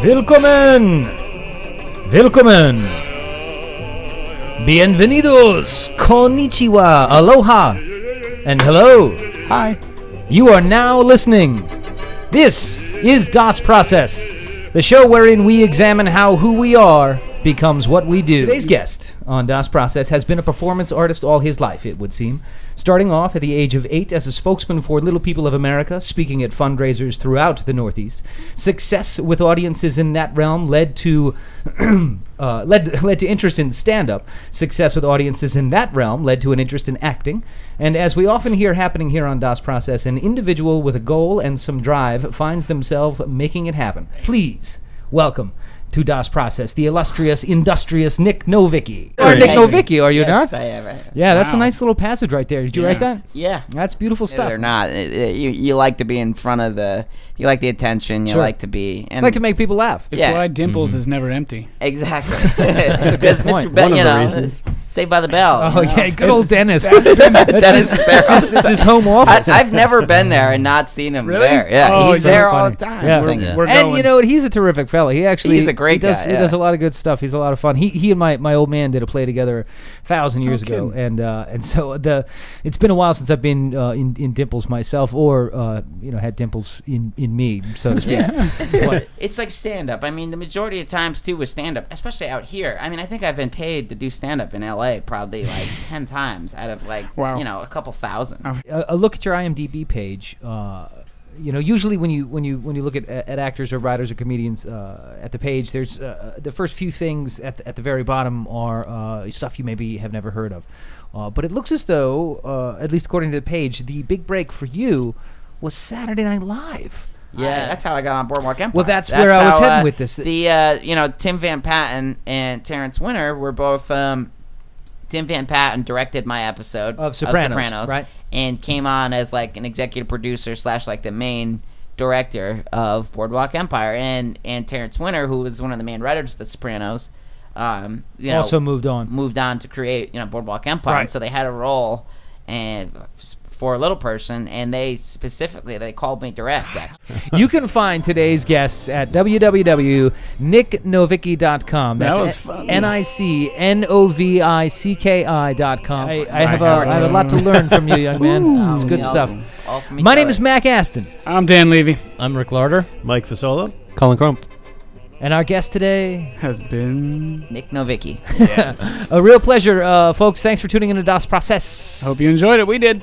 Willkommen! Willkommen! Bienvenidos! Konnichiwa! Aloha! And hello! Hi. You are now listening. This is Das Process, the show wherein we examine how who we are becomes what we do. Today's guest on Das Process has been a performance artist all his life, it would seem. Starting off at the age of 8 as a spokesman for Little People of America, speaking at fundraisers throughout the Northeast. Success with audiences in that realm led to led to interest in stand-up. Success with audiences in that realm led to an interest in acting. And as we often hear happening here on Das Process, an individual with a goal and some drive finds themselves making it happen. Please welcome to Das Process, the illustrious, industrious Nic Novicki. You are Nic Novicki, are you not? Yes, I am. Yeah, that's a nice little passage right there. Did you write that? Yeah. That's beautiful stuff. They're not. You like to be in front of you like the attention, you Sure. like to be. I like to make people laugh. It's Yeah. why Dimples is never empty. Exactly. Because Mr. Bell, One of the reasons. Saved by the Bell. Oh, yeah, good old Dennis. Dennis That's his home office. I've never been there and not seen him Really? there. Yeah, Oh, he's you're there funny. all the time. Yeah. singing. We're And going. you know what? He's a terrific fella. He actually He's a great does, guy, He yeah. does a lot of good stuff. He's a lot of fun. He and my old man did a play together 1,000 years ago, and so it's been a while since I've been in Dimples myself, or had Dimples in me, so to speak. But It's like stand-up. I mean, the majority of times, too, with stand-up, especially out here. I mean, I think I've been paid to do stand-up in L.A. probably like 10 times out of Wow. a couple thousand. a look at your IMDb page. Usually when you look at actors or writers or comedians at the page, there's the first few things at the very bottom are stuff you maybe have never heard of. But it looks as though, at least according to the page, the big break for you was Saturday Night Live. Yeah, that's how I got on Boardwalk Empire. Well, that's where I was how, heading with this. Tim Van Patten and Terrence Winter were both. Tim Van Patten directed my episode Of Sopranos, right? And came on as like an executive producer / like the main director of Boardwalk Empire, and Terrence Winter, who was one of the main writers of The Sopranos, Also moved on to create Boardwalk Empire. Right. And so they had a role and for a little person, and they called me direct. You can find today's guests at www.nicnovicki.com. That That's was fun. NICNOVICKI.com. I have a lot to learn from you, young man. It's good stuff. All from each My name other. is Mac Aston, I'm Dan Levy. I'm Rick Larder. Mike Fasola. Colin Crump. and our guest today, Has been. Nic Novicki. Yes. a real pleasure, folks. Thanks for tuning in to Das Process. Hope you enjoyed it. We did.